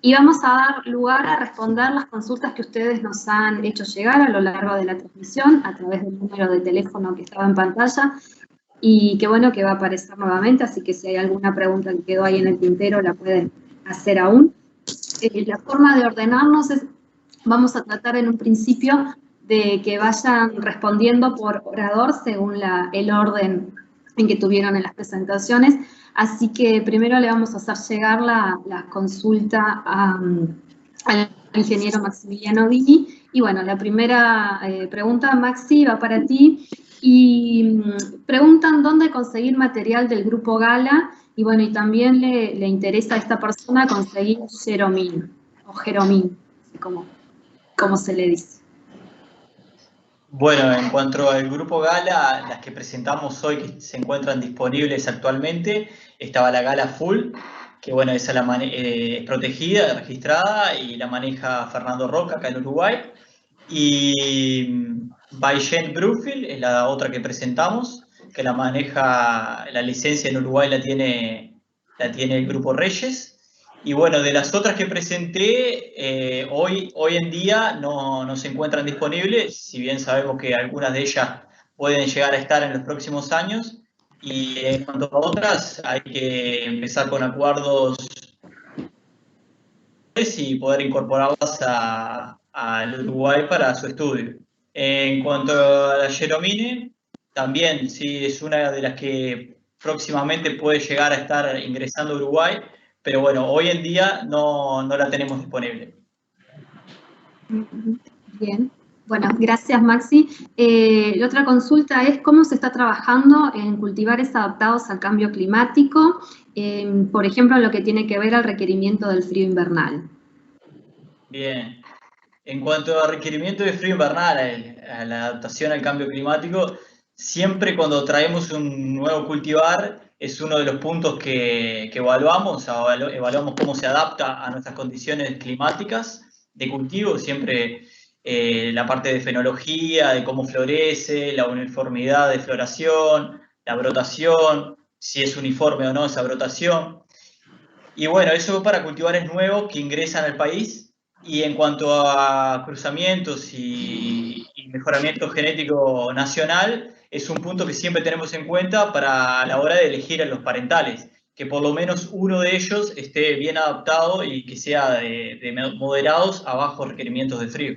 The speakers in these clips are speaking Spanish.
y vamos a dar lugar a responder las consultas que ustedes nos han hecho llegar a lo largo de la transmisión a través del número de teléfono que estaba en pantalla y que bueno que va a aparecer nuevamente, así que si hay alguna pregunta que quedó ahí en el tintero la pueden hacer aún. La forma de ordenarnos es, vamos a tratar en un principio de que vayan respondiendo por orador según el orden en que tuvieron en las presentaciones. Así que primero le vamos a hacer llegar la consulta al ingeniero Maximiliano Dini. Y bueno, la primera pregunta, Maxi, va para ti. Y preguntan dónde conseguir material del grupo Gala. Y bueno, y también le interesa a esta persona conseguir Jeromín, o Jeromín, como se le dice. Bueno, en cuanto al grupo Gala, las que presentamos hoy que se encuentran disponibles actualmente, estaba la Gala Full, que bueno, esa es protegida, registrada, y la maneja Fernando Roca acá en Uruguay. Y Bayen Brufil es la otra que presentamos, que la maneja, la licencia en Uruguay la tiene el Grupo Reyes. Y bueno, de las otras que presenté, hoy en día no se encuentran disponibles, si bien sabemos que algunas de ellas pueden llegar a estar en los próximos años. Y en cuanto a otras, hay que empezar con acuerdos y poder incorporarlas al Uruguay para su estudio. En cuanto a la Jeromine, también sí es una de las que próximamente puede llegar a estar ingresando a Uruguay, pero bueno, hoy en día no la tenemos disponible. Bien. Bueno, gracias Maxi. La otra consulta es cómo se está trabajando en cultivares adaptados al cambio climático, por ejemplo, en lo que tiene que ver al requerimiento del frío invernal. Bien. En cuanto a requerimiento de frío invernal, a la adaptación al cambio climático, siempre cuando traemos un nuevo cultivar es uno de los puntos que evaluamos, evaluamos cómo se adapta a nuestras condiciones climáticas de cultivo, siempre la parte de fenología, de cómo florece, la uniformidad de floración, la brotación, si es uniforme o no esa brotación. Y bueno, eso para cultivares nuevos que ingresan al país. Y en cuanto a cruzamientos y mejoramiento genético nacional, es un punto que siempre tenemos en cuenta para la hora de elegir a los parentales, que por lo menos uno de ellos esté bien adaptado y que sea de moderados a bajos requerimientos de frío.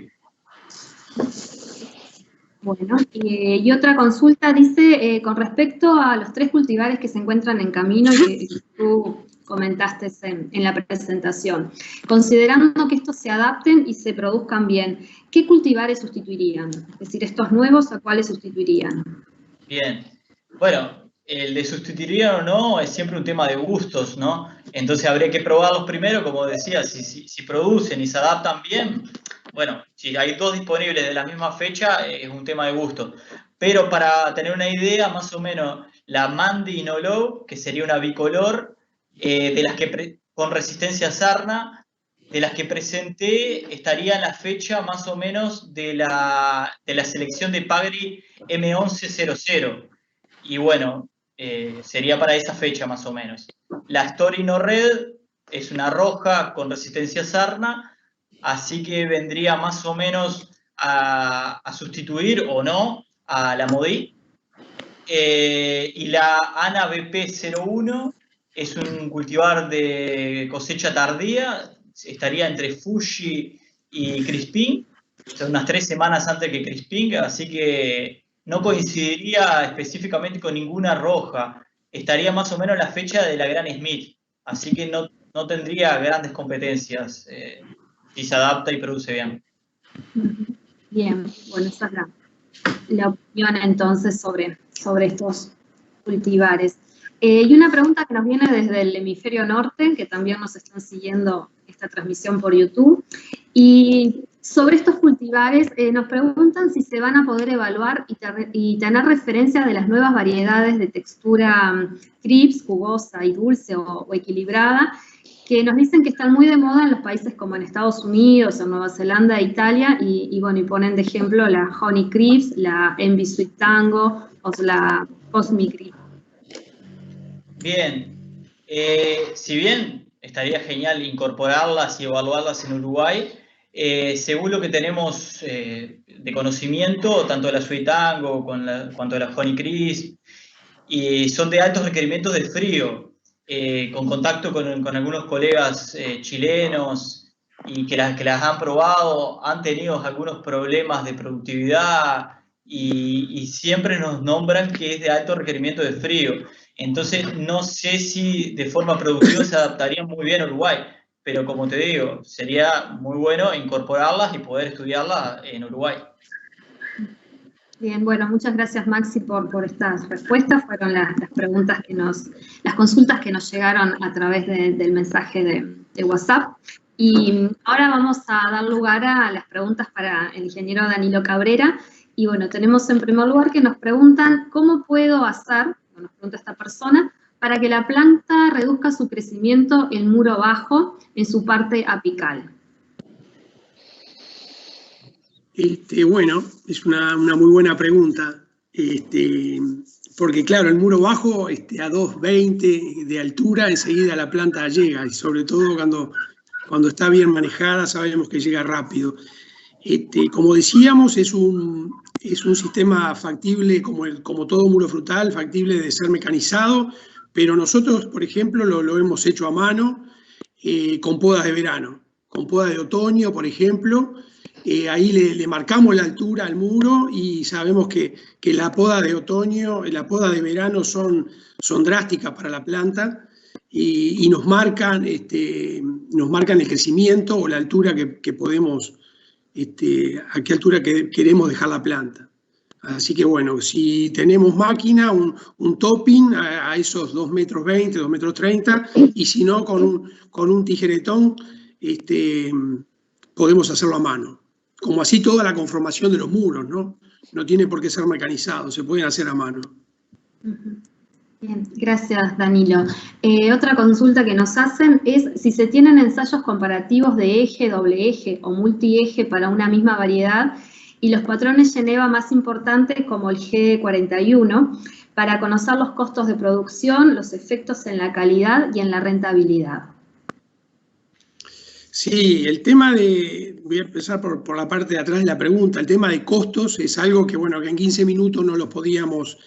Bueno, y otra consulta dice, con respecto a los 3 cultivares que se encuentran en camino y que tú comentaste en la presentación, considerando que estos se adapten y se produzcan bien, ¿qué cultivares sustituirían? Es decir, estos nuevos, ¿a cuáles sustituirían? Bien, bueno, el de sustituirían o no es siempre un tema de gustos, ¿no? Entonces habría que probarlos primero, como decía, si producen y se adaptan bien, bueno, si hay 2 disponibles de la misma fecha, es un tema de gusto. Pero para tener una idea, más o menos, la Mandy Inolow, que sería una bicolor, de las que con resistencia a sarna, de las que presenté, estaría en la fecha más o menos de la selección de Pagri M1100. Y bueno, sería para esa fecha más o menos. La Story No Red es una roja con resistencia a sarna, así que vendría más o menos a sustituir o no a la Modi. Y la Ana BP01 es un cultivar de cosecha tardía, estaría entre Fuji y Crispin, son unas 3 semanas antes que Crispin, así que no coincidiría específicamente con ninguna roja, estaría más o menos la fecha de la Gran Smith, así que no tendría grandes competencias si se adapta y produce bien. Bien, bueno, esa es la opinión entonces sobre estos cultivares. Y una pregunta que nos viene desde el hemisferio norte, que también nos están siguiendo esta transmisión por YouTube, y sobre estos cultivares nos preguntan si se van a poder evaluar y tener referencia de las nuevas variedades de textura crisp, jugosa y dulce o equilibrada, que nos dicen que están muy de moda en los países como en Estados Unidos, en Nueva Zelanda e Italia, y bueno, y ponen de ejemplo la Honey Crisp, la Envy Sweet Tango o la Cosmic Crisp. Bien, si bien estaría genial incorporarlas y evaluarlas en Uruguay. Según lo que tenemos de conocimiento, tanto de la Sweet Tango cuanto de la Honey Crisp, y son de altos requerimientos de frío, con contacto con algunos colegas chilenos y que las han probado, han tenido algunos problemas de productividad y siempre nos nombran que es de alto requerimiento de frío. Entonces no sé si de forma productiva se adaptarían muy bien a Uruguay, pero como te digo, sería muy bueno incorporarlas y poder estudiarlas en Uruguay. Bien, bueno, muchas gracias Maxi por estas respuestas. Fueron las preguntas las consultas que nos llegaron a través del mensaje de WhatsApp. Y ahora vamos a dar lugar a las preguntas para el ingeniero Danilo Cabrera. Y bueno, tenemos en primer lugar que nos preguntan, ¿cómo puedo hacer, nos pregunta esta persona, para que la planta reduzca su crecimiento en muro bajo en su parte apical? Bueno, es una muy buena pregunta, porque claro, el muro bajo a 2,20 de altura enseguida la planta llega, y sobre todo cuando está bien manejada sabemos que llega rápido. Como decíamos, es un sistema factible, como todo muro frutal, factible de ser mecanizado, pero nosotros, por ejemplo, lo hemos hecho a mano con podas de verano, con poda de otoño, por ejemplo. Ahí le marcamos la altura al muro y sabemos que la poda de otoño y la poda de verano son drásticas para la planta y nos marcan el crecimiento o la altura que podemos, a qué altura queremos dejar la planta. Así que bueno, si tenemos máquina, un topping a esos 2,20 metros, 2,30 metros, y si no, con un tijeretón, podemos hacerlo a mano. Como así toda la conformación de los muros, ¿no? No tiene por qué ser mecanizado, se pueden hacer a mano. Bien, gracias Danilo. Otra consulta que nos hacen es si se tienen ensayos comparativos de eje, doble eje o multieje para una misma variedad y los patrones Geneva más importantes como el G41 para conocer los costos de producción, los efectos en la calidad y en la rentabilidad. Sí, el tema voy a empezar por la parte de atrás de la pregunta, el tema de costos es algo que, bueno, que en 15 minutos no lo podíamos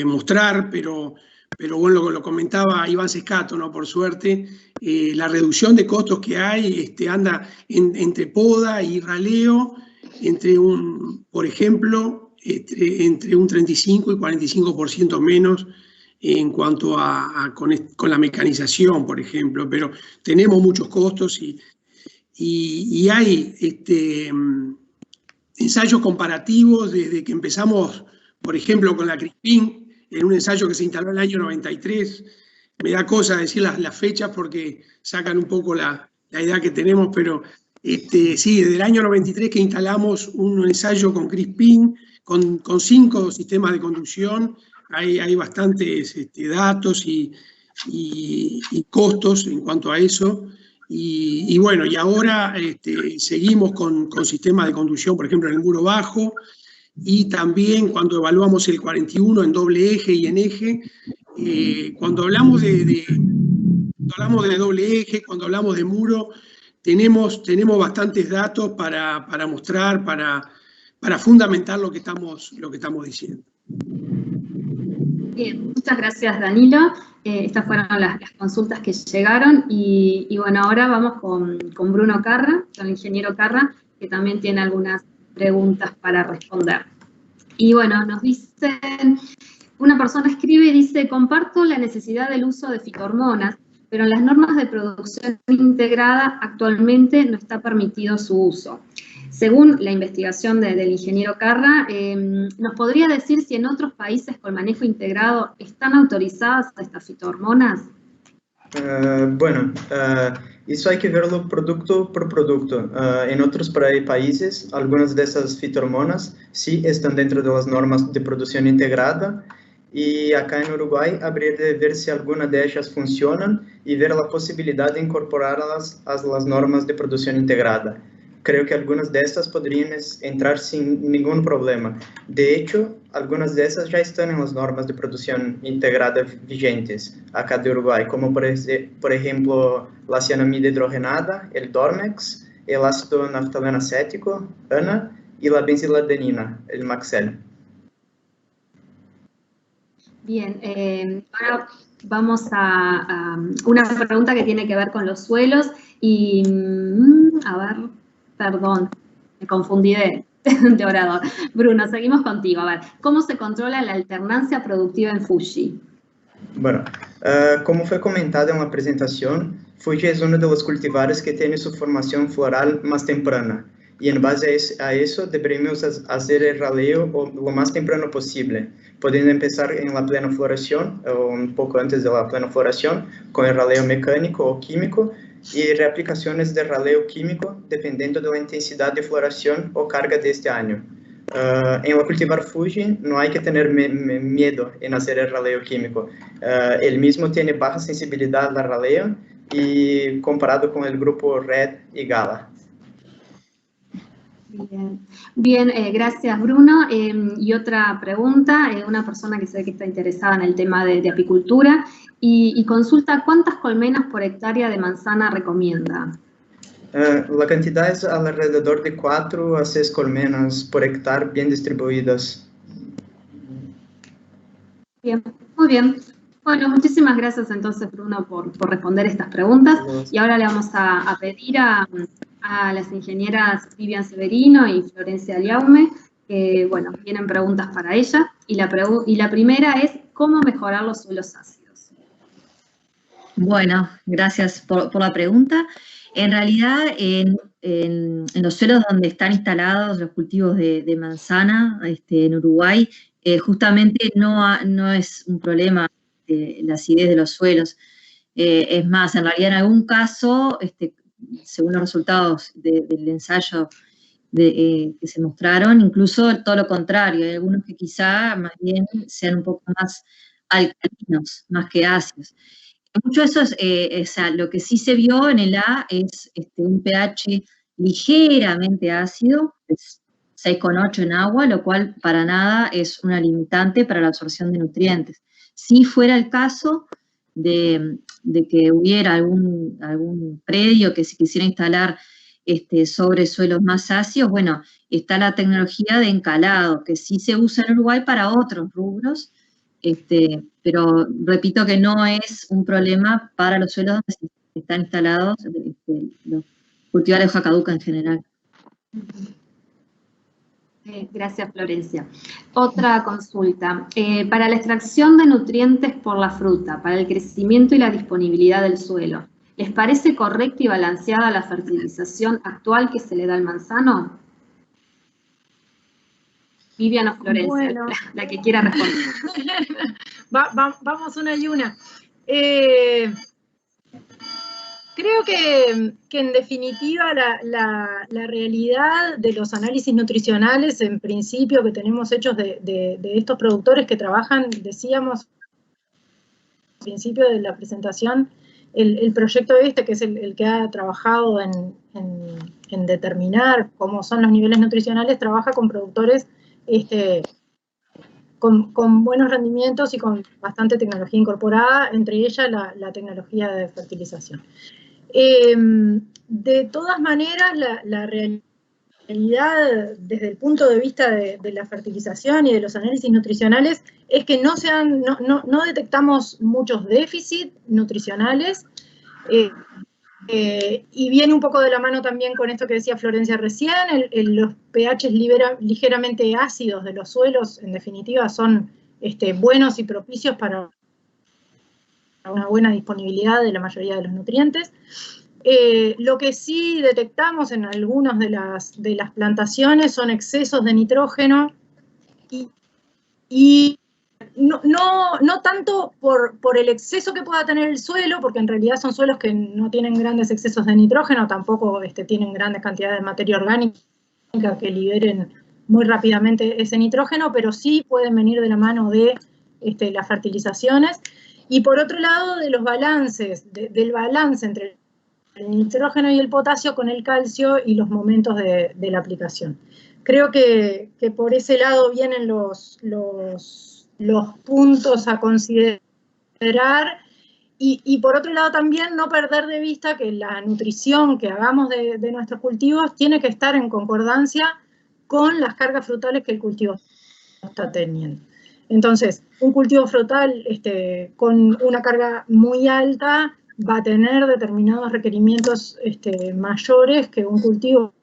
mostrar, pero bueno, lo comentaba Iván Sescato, ¿no? Por suerte, la reducción de costos que hay anda entre poda y raleo, por ejemplo, entre un 35 y 45% menos en cuanto con la mecanización, por ejemplo, pero tenemos muchos costos y hay ensayos comparativos desde que empezamos, por ejemplo, con la Crispin, en un ensayo que se instaló en el año 93. Me da cosa decir las fechas porque sacan un poco la edad que tenemos, pero sí, desde el año 93 que instalamos un ensayo con Crispin, con 5 sistemas de conducción. Hay bastantes datos y costos en cuanto a eso. Y bueno, y ahora seguimos con sistemas de conducción, por ejemplo, en el muro bajo, y también cuando evaluamos el 41 en doble eje y en eje. Cuando hablamos de doble eje, cuando hablamos de muro, tenemos bastantes datos para mostrar, para fundamentar lo que estamos diciendo. Bien, muchas gracias Danilo. Estas fueron las consultas que llegaron y bueno, ahora vamos con Bruno Carra, con el ingeniero Carra, que también tiene algunas preguntas para responder. Y bueno, nos dicen, una persona escribe y dice, comparto la necesidad del uso de fitohormonas, pero en las normas de producción integrada actualmente no está permitido su uso. Según la investigación del ingeniero Carra, ¿nos podría decir si en otros países con manejo integrado están autorizadas estas fitohormonas? Bueno, isso hay que verlo producto por producto. En otros países, algunas de esas fitohormonas sí están dentro de las normas de producción integrada. Y acá en Uruguay habría de ver si alguna de ellas funcionan y ver la posibilidad de incorporarlas a las normas de producción integrada. creo que algunas de estas podrían entrar sin ningún problema. De hecho, algunas de esas ya están en las normas de producción integrada vigentes acá de Uruguay, como por ejemplo la cianamida hidrogenada, el Dormex, el ácido naftaleno acético, ANA, y la benziladenina, el Maxel. Bien, ahora vamos a una pregunta que tiene que ver con los suelos y, a ver, perdón, me confundí de orador. Bruno, seguimos contigo. A ver, ¿cómo se controla la alternancia productiva en Fuji? Bueno, como fue comentado en la presentación, Fuji es uno de los cultivares que tiene su formación floral más temprana, y en base a eso deberíamos hacer el raleo lo más temprano posible, pudiendo empezar en la plena floración o un poco antes de la plena floración con el raleo mecánico o químico y reaplicaciones de raleo químico dependiendo de la intensidad de floración o carga de este año. En la cultivar Fuji no hay que tener miedo en hacer el raleo químico. El mismo tiene baja sensibilidad al raleo y comparado con el grupo Red y Gala. Bien, gracias Bruno. Y otra pregunta, una persona que sé que está interesada en el tema de apicultura y consulta cuántas colmenas por hectárea de manzana recomienda. La cantidad es alrededor de 4 a 6 colmenas por hectárea bien distribuidas. Bien, muy bien. Bueno, muchísimas gracias entonces Bruno por responder estas preguntas. Y ahora le vamos a pedir a las ingenieras Vivian Severino y Florencia Liaume, que bueno, tienen preguntas para ella. Y la primera es, ¿cómo mejorar los suelos ácidos? Bueno, gracias por la pregunta. En realidad, en los suelos donde están instalados los cultivos de manzana en Uruguay, justamente no es un problema la acidez de los suelos. Es más, en realidad en algún caso, según los resultados del ensayo que se mostraron, incluso todo lo contrario, hay algunos que quizá más bien sean un poco más alcalinos, más que ácidos. Mucho de eso lo que sí se vio en el A es un pH ligeramente ácido, es 6,8 en agua, lo cual para nada es una limitante para la absorción de nutrientes. Si fuera el caso de que hubiera algún predio que se quisiera instalar sobre suelos más ácidos, bueno, está la tecnología de encalado, que sí se usa en Uruguay para otros rubros, pero repito que no es un problema para los suelos donde están instalados los cultivares de hoja caduca en general. Gracias, Florencia. Otra consulta. Para la extracción de nutrientes por la fruta, para el crecimiento y la disponibilidad del suelo, ¿les parece correcta y balanceada la fertilización actual que se le da al manzano? Vivian o Florencia, bueno, la que quiera responder. Vamos una y una. Creo que en definitiva la realidad de los análisis nutricionales, en principio, que tenemos hechos de estos productores que trabajan, decíamos al principio de la presentación, el proyecto que es el que ha trabajado en determinar cómo son los niveles nutricionales, trabaja con productores con buenos rendimientos y con bastante tecnología incorporada, entre ellas la tecnología de fertilización. De todas maneras, la realidad desde el punto de vista de la fertilización y de los análisis nutricionales es que no detectamos muchos déficits nutricionales, y viene un poco de la mano también con esto que decía Florencia recién, los pHs ligeramente ácidos de los suelos, en definitiva, son buenos y propicios para una buena disponibilidad de la mayoría de los nutrientes. Lo que sí detectamos en algunas de las plantaciones son excesos de nitrógeno y no tanto por el exceso que pueda tener el suelo, porque en realidad son suelos que no tienen grandes excesos de nitrógeno, tampoco tienen grandes cantidades de materia orgánica que liberen muy rápidamente ese nitrógeno, pero sí pueden venir de la mano de las fertilizaciones. Y por otro lado, de los balances, del balance entre el nitrógeno y el potasio con el calcio y los momentos de la aplicación. Creo que por ese lado vienen los puntos a considerar, y por otro lado también no perder de vista que la nutrición que hagamos de nuestros cultivos tiene que estar en concordancia con las cargas frutales que el cultivo está teniendo. Entonces, un cultivo frutal con una carga muy alta va a tener determinados requerimientos mayores que un cultivo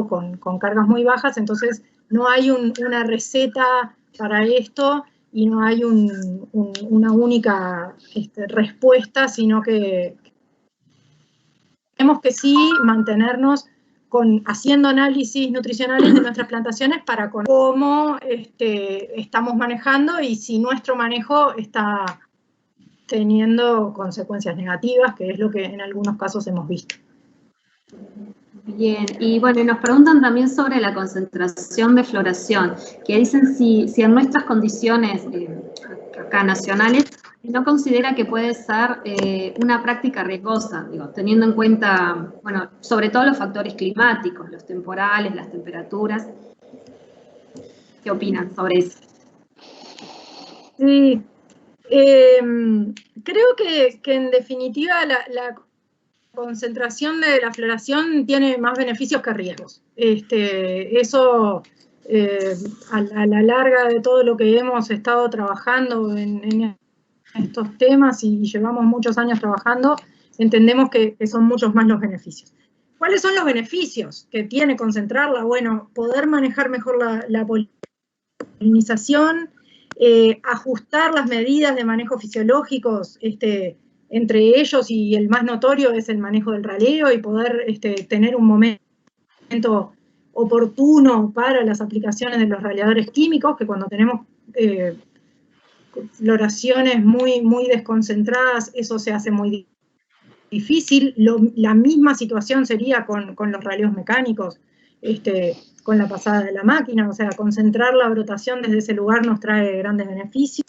con cargas muy bajas. Entonces no hay una receta para esto y no hay una única respuesta, sino que tenemos que sí mantenernos haciendo análisis nutricionales de nuestras plantaciones para conocer cómo estamos manejando y si nuestro manejo está teniendo consecuencias negativas, que es lo que en algunos casos hemos visto. Bien, y bueno, y nos preguntan también sobre la concentración de floración, que dicen si en nuestras condiciones acá nacionales no considera que puede ser una práctica riesgosa, digo, teniendo en cuenta, bueno, sobre todo los factores climáticos, los temporales, las temperaturas. ¿Qué opinan sobre eso? Sí, creo que en definitiva la concentración de la floración tiene más beneficios que riesgos. Eso, a la larga de todo lo que hemos estado trabajando en estos temas y llevamos muchos años trabajando, entendemos que son muchos más los beneficios. ¿Cuáles son los beneficios que tiene concentrarla? Bueno, poder manejar mejor la polinización, ajustar las medidas de manejo fisiológicos, entre ellos y el más notorio es el manejo del raleo y poder tener un momento oportuno para las aplicaciones de los raleadores químicos, que cuando tenemos floraciones muy, muy desconcentradas, eso se hace muy difícil. La misma situación sería con los raleos mecánicos, con la pasada de la máquina, o sea, concentrar la brotación desde ese lugar nos trae grandes beneficios.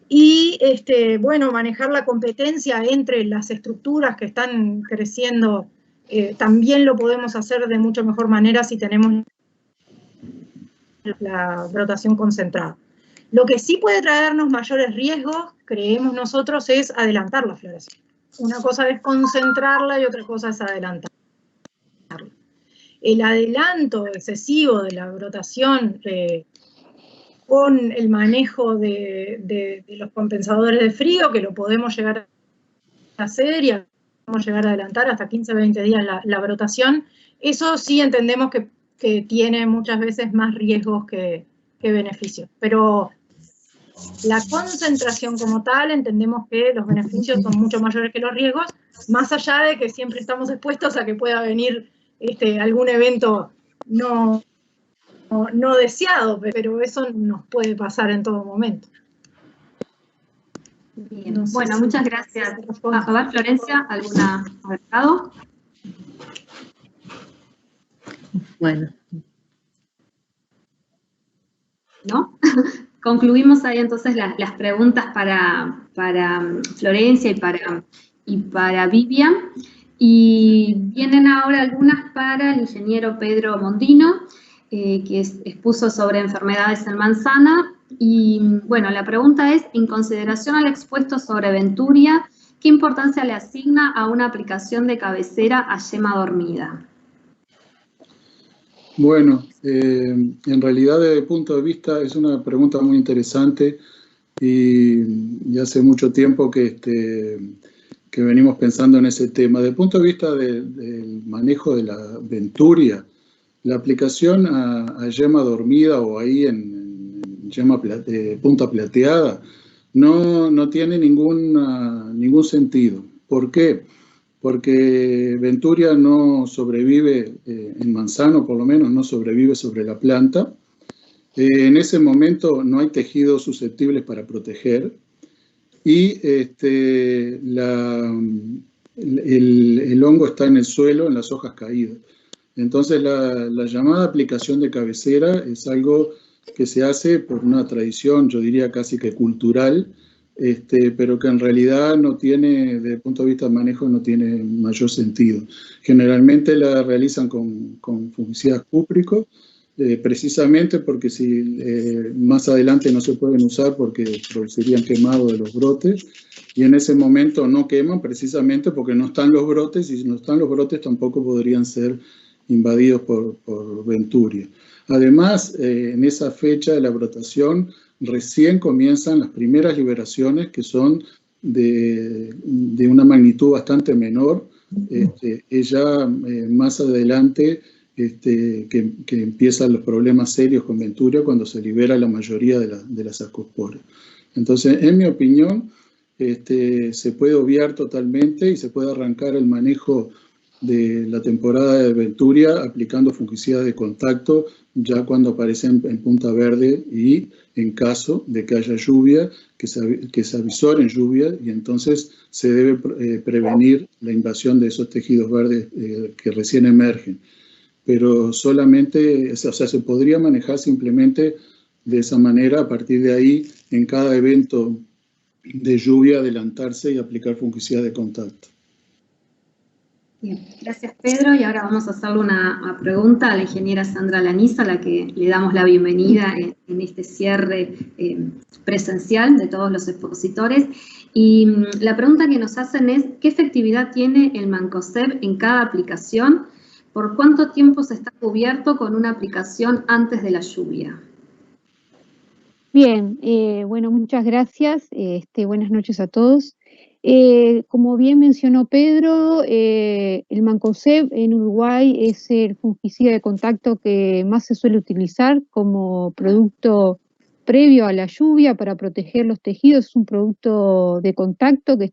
Y, bueno, manejar la competencia entre las estructuras que están creciendo, también lo podemos hacer de mucho mejor manera si tenemos la brotación concentrada. Lo que sí puede traernos mayores riesgos, creemos nosotros, es adelantar la floración. Una cosa es concentrarla y otra cosa es adelantarla. El adelanto excesivo de la brotación con el manejo de los compensadores de frío, que lo podemos llegar a hacer y podemos llegar a adelantar hasta 15-20 días la brotación, eso sí entendemos que tiene muchas veces más riesgos que beneficios. Pero la concentración como tal, entendemos que los beneficios son mucho mayores que los riesgos, más allá de que siempre estamos expuestos a que pueda venir algún evento no deseado, pero eso nos puede pasar en todo momento. Bien. No sé, bueno, muchas gracias. A ver, Florencia, ¿alguna agregado? Bueno. ¿No? Concluimos ahí entonces las preguntas para Florencia y para Vivian. Y vienen ahora algunas para el ingeniero Pedro Mondino, que expuso sobre enfermedades en manzana. Y bueno, la pregunta es, en consideración al expuesto sobre Venturia, ¿qué importancia le asigna a una aplicación de cabecera a yema dormida? Bueno, en realidad desde el punto de vista es una pregunta muy interesante y hace mucho tiempo que venimos pensando en ese tema. Desde el punto de vista del manejo de la Venturia, la aplicación a yema dormida o ahí en yema punta plateada no tiene ningún sentido. ¿Por qué? Porque Venturia no sobrevive, en manzano por lo menos, no sobrevive sobre la planta. En ese momento no hay tejidos susceptibles para proteger y el hongo está en el suelo, en las hojas caídas. Entonces la llamada aplicación de cabecera es algo que se hace por una tradición, yo diría casi que cultural, pero que en realidad no tiene, desde el punto de vista de manejo, no tiene mayor sentido. Generalmente la realizan con fungicidas cúpricos, precisamente porque si más adelante no se pueden usar porque producirían quemado de los brotes, y en ese momento no queman precisamente porque no están los brotes, y si no están los brotes tampoco podrían ser invadidos por Venturia. Además, en esa fecha de la brotación recién comienzan las primeras liberaciones, que son de una magnitud bastante menor. Ella más adelante que empiezan los problemas serios con Venturia cuando se libera la mayoría de las ascosporas. Entonces, en mi opinión, se puede obviar totalmente y se puede arrancar el manejo de la temporada de Venturia aplicando fungicidas de contacto ya cuando aparecen en punta verde y en caso de que haya lluvia, que se avisoren lluvia, y entonces se debe prevenir la invasión de esos tejidos verdes que recién emergen. Pero solamente, o sea, se podría manejar simplemente de esa manera, a partir de ahí, en cada evento de lluvia, adelantarse y aplicar fungicidas de contacto. Bien, gracias Pedro, y ahora vamos a hacerle una pregunta a la ingeniera Sandra Laniza, a la que le damos la bienvenida en este cierre presencial de todos los expositores. Y la pregunta que nos hacen es, ¿qué efectividad tiene el Mancozeb en cada aplicación? ¿Por cuánto tiempo se está cubierto con una aplicación antes de la lluvia? Bien, bueno, muchas gracias. Buenas noches a todos. Como bien mencionó Pedro, el Mancozeb en Uruguay es el fungicida de contacto que más se suele utilizar como producto previo a la lluvia para proteger los tejidos. Es un producto de contacto que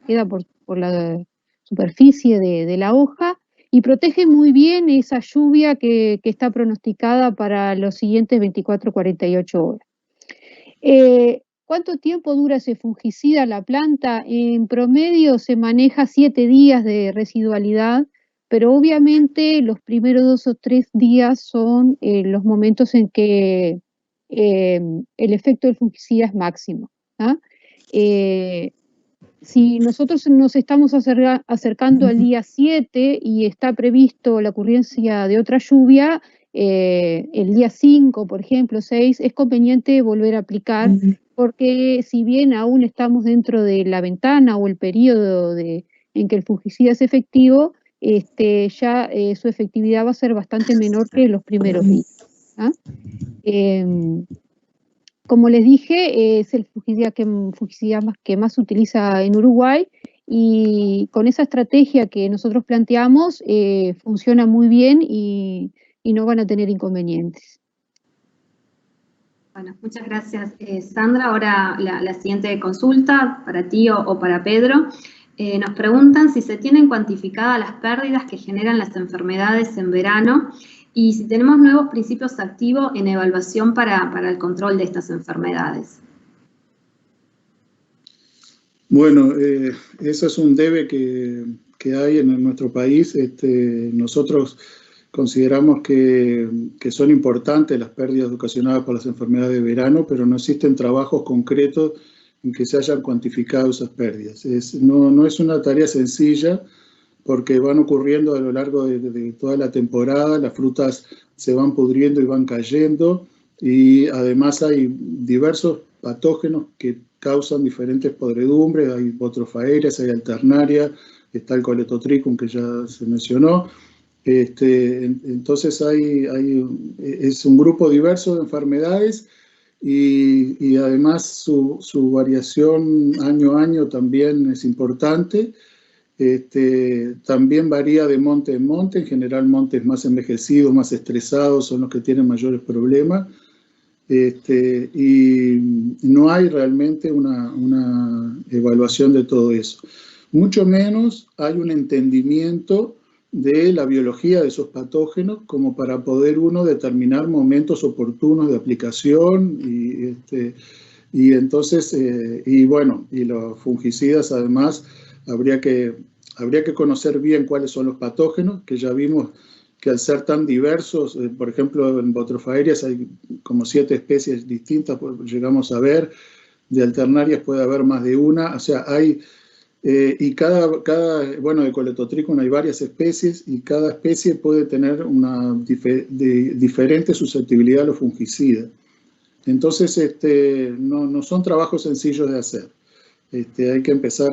queda por la superficie de la hoja y protege muy bien esa lluvia que está pronosticada para los siguientes 24-48 horas. ¿Cuánto tiempo dura ese fungicida la planta? En promedio se maneja 7 días de residualidad, pero obviamente los primeros 2 o 3 días son los momentos en que el efecto del fungicida es máximo, ¿ah? Si nosotros nos estamos acercando al día 7 y está previsto la ocurrencia de otra lluvia, el día 5, por ejemplo, 6, es conveniente volver a aplicar, porque si bien aún estamos dentro de la ventana o el periodo en que el fungicida es efectivo, ya su efectividad va a ser bastante menor que los primeros días, ¿ah? Como les dije, es el fungicida que más se utiliza en Uruguay, y con esa estrategia que nosotros planteamos funciona muy bien y no van a tener inconvenientes. Bueno, muchas gracias Sandra. Ahora la siguiente consulta para ti o para Pedro. Nos preguntan si se tienen cuantificadas las pérdidas que generan las enfermedades en verano y si tenemos nuevos principios activos en evaluación para el control de estas enfermedades. Bueno, eso es un debe que hay en nuestro país. Nosotros consideramos que son importantes las pérdidas ocasionadas por las enfermedades de verano, pero no existen trabajos concretos en que se hayan cuantificado esas pérdidas. No es una tarea sencilla, porque van ocurriendo a lo largo de toda la temporada, las frutas se van pudriendo y van cayendo, y además hay diversos patógenos que causan diferentes podredumbres, hay botrofaerias, hay alternaria, está el Coletotrichum que ya se mencionó. Entonces es un grupo diverso de enfermedades y además su variación año a año también es importante. También varía de monte en monte. En general, montes más envejecidos, más estresados son los que tienen mayores problemas. Y no hay realmente una evaluación de todo eso. Mucho menos hay un entendimiento de la biología de esos patógenos como para poder uno determinar momentos oportunos de aplicación y entonces, y bueno, y los fungicidas además habría que conocer bien cuáles son los patógenos, que ya vimos que al ser tan diversos, por ejemplo en botrofaerias hay como 7 especies distintas, llegamos a ver, alternarias puede haber más de una, o sea, hay, y bueno, de Coledotrichum hay varias especies, y cada especie puede tener una diferente susceptibilidad a los fungicidas. Entonces, no son trabajos sencillos de hacer. Hay que empezar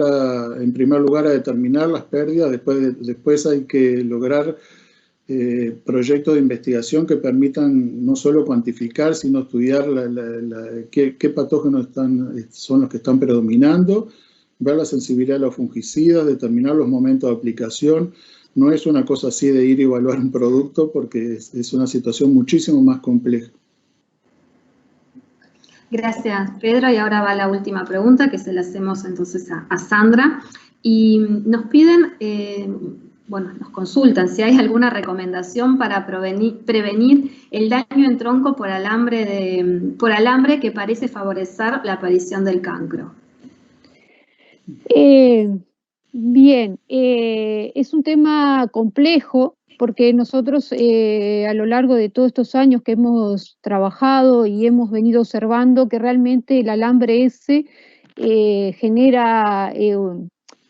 en primer lugar a determinar las pérdidas, después hay que lograr proyectos de investigación que permitan no solo cuantificar, sino estudiar qué patógenos son los que están predominando, ver la sensibilidad a los fungicidas, determinar los momentos de aplicación. No es una cosa así de ir y evaluar un producto, porque es una situación muchísimo más compleja. Gracias, Pedro. Y ahora va la última pregunta, que se la hacemos entonces a Sandra. Y nos piden, bueno, nos consultan si hay alguna recomendación para prevenir el daño en tronco por alambre que parece favorecer la aparición del cancro. Bien, es un tema complejo, porque nosotros a lo largo de todos estos años que hemos trabajado y hemos venido observando que realmente el alambre ese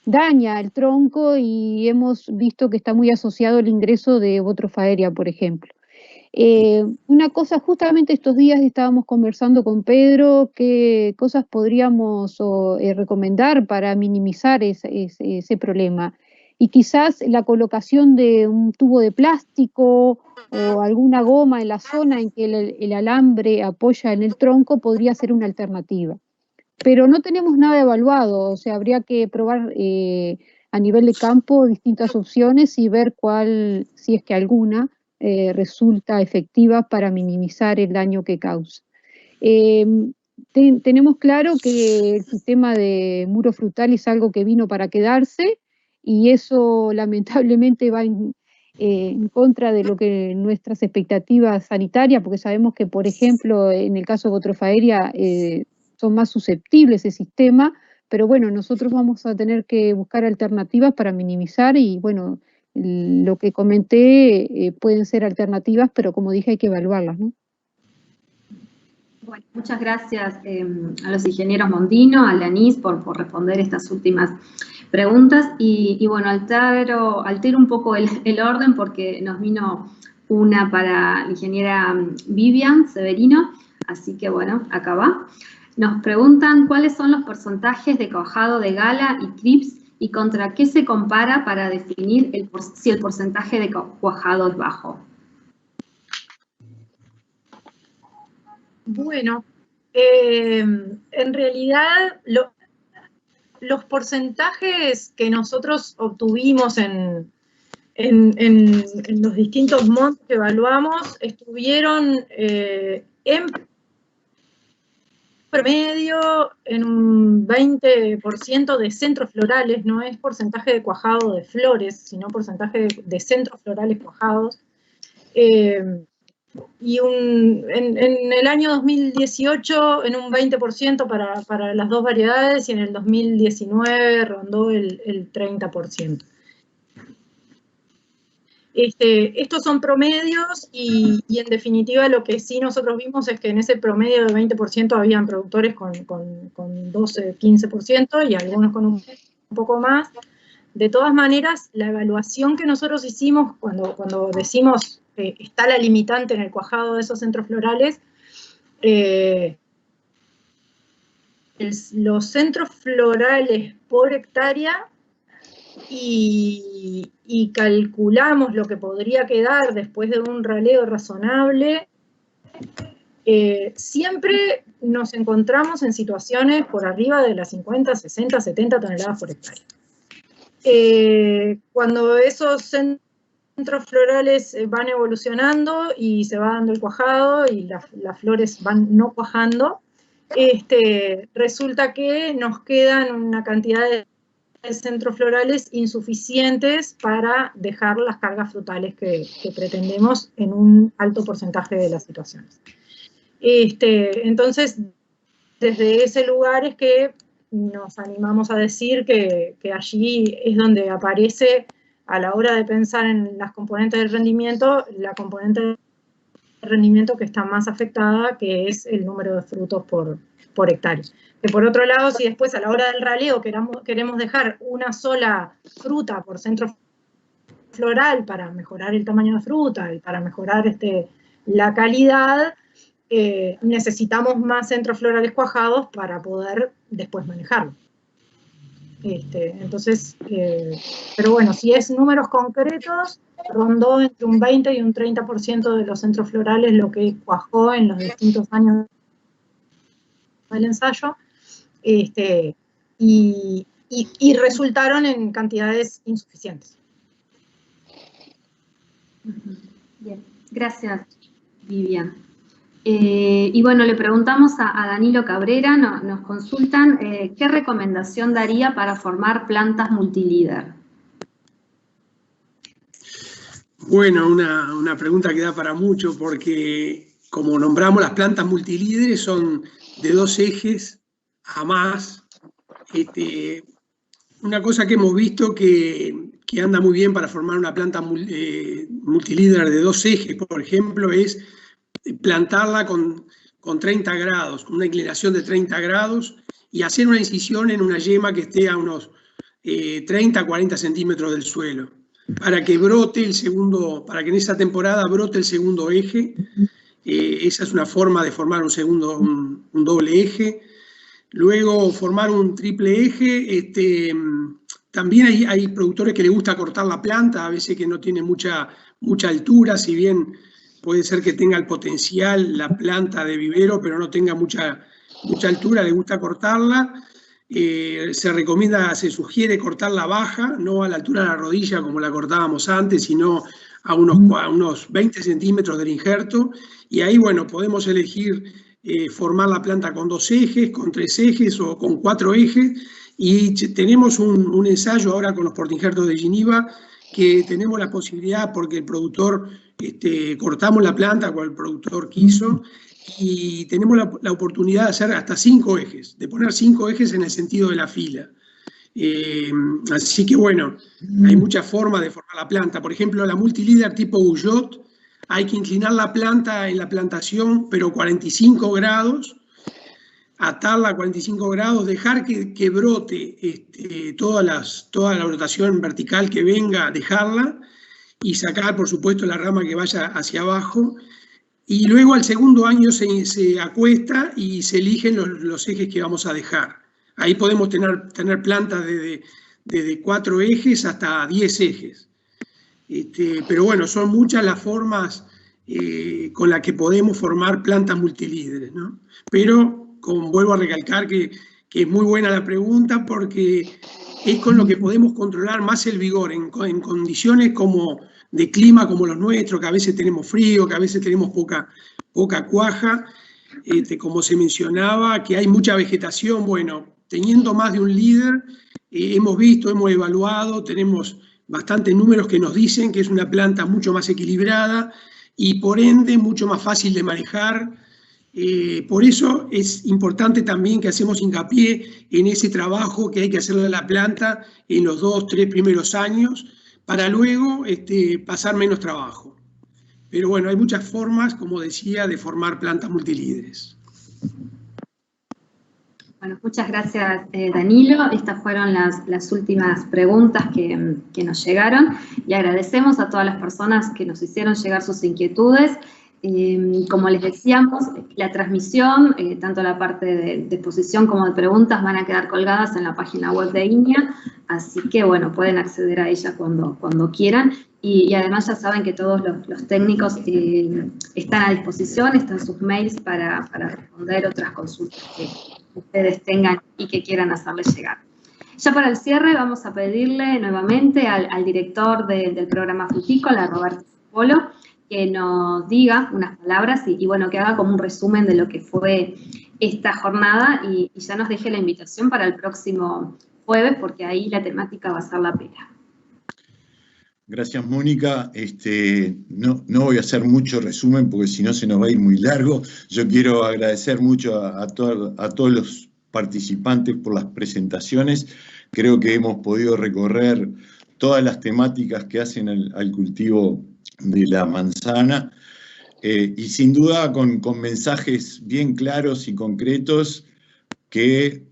daña el tronco, y hemos visto que está muy asociado al ingreso de Botrofa aérea, por ejemplo. Una cosa, justamente estos días estábamos conversando con Pedro, qué cosas podríamos recomendar para minimizar ese problema. Y quizás la colocación de un tubo de plástico o alguna goma en la zona en que el alambre apoya en el tronco podría ser una alternativa. Pero no tenemos nada evaluado, o sea, habría que probar a nivel de campo distintas opciones y ver cuál, si es que alguna, resulta efectiva para minimizar el daño que causa. Tenemos claro que el sistema de muro frutal es algo que vino para quedarse, y eso lamentablemente va en contra de lo que nuestras expectativas sanitarias, porque sabemos que, por ejemplo, en el caso de Botrofa aérea son más susceptibles ese sistema, pero bueno, nosotros vamos a tener que buscar alternativas para minimizar, y bueno, lo que comenté pueden ser alternativas, pero como dije hay que evaluarlas, ¿no? Bueno, muchas gracias a los ingenieros Mondino, a Lanis por responder estas últimas preguntas, y bueno, altero un poco el orden, porque nos vino una para la ingeniera Vivian Severino, así que bueno, acá va. Nos preguntan cuáles son los porcentajes de cuajado de Gala y Crips y contra qué se compara para definir si el porcentaje de cuajado es bajo. Bueno, en realidad los porcentajes que nosotros obtuvimos en los distintos montos que evaluamos estuvieron en promedio en un 20% de centros florales, no es porcentaje de cuajado de flores, sino porcentaje de centros florales cuajados. Y en el año 2018 en un 20% para las dos variedades, y en el 2019 rondó el 30%. Estos son promedios, y en definitiva lo que sí nosotros vimos es que en ese promedio de 20% habían productores con 12, 15% y algunos con un poco más. De todas maneras, la evaluación que nosotros hicimos cuando decimos que está la limitante en el cuajado de esos centros florales, los centros florales por hectárea, y calculamos lo que podría quedar después de un raleo razonable, siempre nos encontramos en situaciones por arriba de las 50, 60, 70 toneladas por hectárea. Cuando esos centros florales van evolucionando y se va dando el cuajado y las flores van no cuajando, resulta que nos quedan una cantidad de centros florales insuficientes para dejar las cargas frutales que pretendemos en un alto porcentaje de las situaciones. Entonces, desde ese lugar es que nos animamos a decir que allí es donde aparece, a la hora de pensar en las componentes del rendimiento, la componente de rendimiento que está más afectada, que es el número de frutos por hectárea. Que por otro lado, si después a la hora del raleo queremos dejar una sola fruta por centro floral para mejorar el tamaño de fruta y para mejorar la calidad, necesitamos más centros florales cuajados para poder después manejarlo. Entonces, pero bueno, si es números concretos, rondó entre un 20 y un 30% de los centros florales lo que cuajó en los distintos años del ensayo, y resultaron en cantidades insuficientes. Bien, gracias, Vivian. Y bueno, le preguntamos a Danilo Cabrera, nos consultan, ¿qué recomendación daría para formar plantas multilíder? Bueno, una pregunta que da para mucho, porque como nombramos, las plantas multilíderes son de 2 ejes a más. Una cosa que hemos visto que anda muy bien para formar una planta multilíder de 2 ejes, por ejemplo, es plantarla con 30 grados, con una inclinación de 30 grados, y hacer una incisión en una yema que esté a unos 30 a 40 centímetros del suelo, para que brote para que en esa temporada brote el segundo eje. Esa es una forma de formar un doble eje. Luego formar un triple eje. También hay productores que les gusta cortar la planta, a veces que no tiene mucha altura, si bien puede ser que tenga el potencial la planta de vivero, pero no tenga mucha altura, le gusta cortarla. Se sugiere cortarla baja, no a la altura de la rodilla como la cortábamos antes, sino a unos 20 centímetros del injerto. Y ahí, bueno, podemos elegir formar la planta con 2 ejes, con 3 ejes o con 4 ejes. Y tenemos un ensayo ahora con los portainjertos de Geneva, que tenemos la posibilidad, porque el productor, cortamos la planta cuando el productor quiso, y tenemos la oportunidad de hacer hasta 5 ejes, de poner 5 ejes en el sentido de la fila. Así que bueno, hay muchas formas de formar la planta. Por ejemplo, la multilíder tipo Guyot, hay que inclinar la planta en la plantación, pero 45 grados, atarla a 45 grados, dejar que brote toda la brotación vertical que venga, dejarla, y sacar, por supuesto, la rama que vaya hacia abajo. Y luego al segundo año se acuesta y se eligen los ejes que vamos a dejar. Ahí podemos tener plantas desde 4 ejes hasta 10 ejes. Pero bueno, son muchas las formas con las que podemos formar plantas multilíderes, ¿no? Pero vuelvo a recalcar que es muy buena la pregunta, porque es con lo que podemos controlar más el vigor en condiciones de clima como los nuestros, que a veces tenemos frío, que a veces tenemos poca cuaja, como se mencionaba, que hay mucha vegetación. Bueno, teniendo más de un líder, hemos evaluado, tenemos bastantes números que nos dicen que es una planta mucho más equilibrada y por ende mucho más fácil de manejar. Por eso es importante también que hacemos hincapié en ese trabajo que hay que hacerle a la planta en los 2 o 3 primeros años, para luego pasar menos trabajo. Pero bueno, hay muchas formas, como decía, de formar plantas multilíderes. Bueno, muchas gracias, Danilo. Estas fueron las últimas preguntas que nos llegaron. Le agradecemos a todas las personas que nos hicieron llegar sus inquietudes. Como les decíamos, la transmisión, tanto la parte de exposición como de preguntas, van a quedar colgadas en la página web de INEA, así que bueno, pueden acceder a ella cuando quieran. Y además ya saben que todos los técnicos están a disposición, están sus mails para responder otras consultas que ustedes tengan y que quieran hacerles llegar. Ya para el cierre vamos a pedirle nuevamente al director del programa Frutícola, Roberto Polo, que nos diga unas palabras y bueno, que haga como un resumen de lo que fue esta jornada y ya nos deje la invitación para el próximo jueves, porque ahí la temática va a ser la pera. Gracias, Mónica. No voy a hacer mucho resumen porque si no se nos va a ir muy largo. Yo quiero agradecer mucho a todos los participantes por las presentaciones. Creo que hemos podido recorrer todas las temáticas que hacen al cultivo de la manzana, y sin duda con mensajes bien claros y concretos que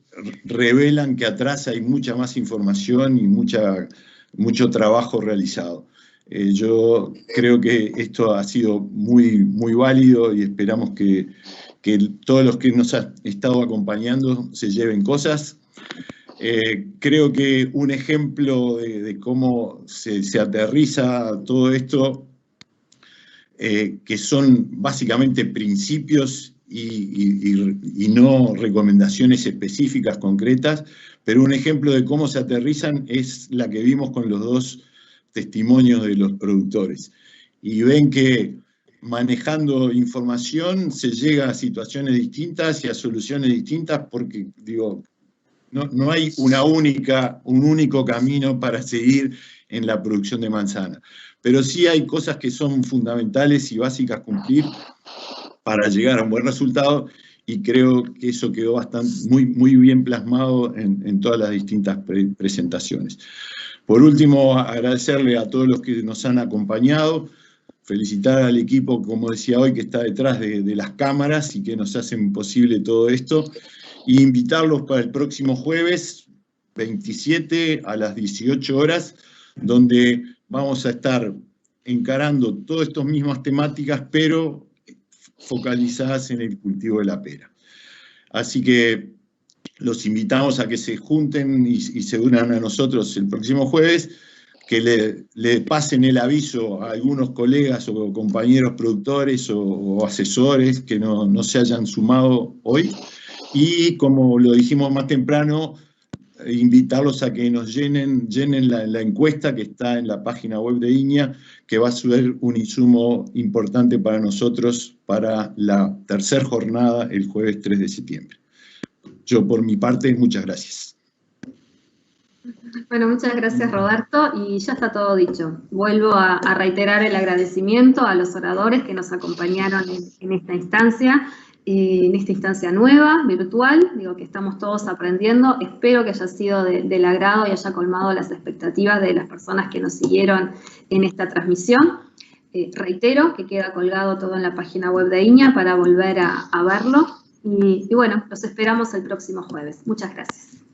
revelan que atrás hay mucha más información y mucho trabajo realizado. Yo creo que esto ha sido muy, muy válido y esperamos que todos los que nos han estado acompañando se lleven cosas. Creo que un ejemplo de cómo se aterriza todo esto, que son básicamente principios y no recomendaciones específicas, concretas, pero un ejemplo de cómo se aterrizan es la que vimos con los dos testimonios de los productores. Y ven que manejando información se llega a situaciones distintas y a soluciones distintas porque, digo, no hay un único camino para seguir en la producción de manzana. Pero sí hay cosas que son fundamentales y básicas cumplir para llegar a un buen resultado, y creo que eso quedó muy bien plasmado en todas las distintas presentaciones. Por último, agradecerle a todos los que nos han acompañado, felicitar al equipo, como decía hoy, que está detrás de las cámaras y que nos hacen posible todo esto, e invitarlos para el próximo jueves 27 a las 18 horas, donde vamos a estar encarando todas estas mismas temáticas, pero focalizadas en el cultivo de la pera. Así que los invitamos a que se junten y se unan a nosotros el próximo jueves, que le pasen el aviso a algunos colegas o compañeros productores o asesores que no se hayan sumado hoy, y como lo dijimos más temprano, invitarlos a que nos llenen la encuesta que está en la página web de INIA, que va a ser un insumo importante para nosotros para la tercera jornada el jueves 3 de septiembre. Yo, por mi parte, muchas gracias. Bueno, muchas gracias, Roberto, y ya está todo dicho. Vuelvo a reiterar el agradecimiento a los oradores que nos acompañaron en esta instancia nueva, virtual, digo que estamos todos aprendiendo. Espero que haya sido del agrado y haya colmado las expectativas de las personas que nos siguieron en esta transmisión. Reitero que queda colgado todo en la página web de INIA para volver a verlo. Y bueno, los esperamos el próximo jueves. Muchas gracias.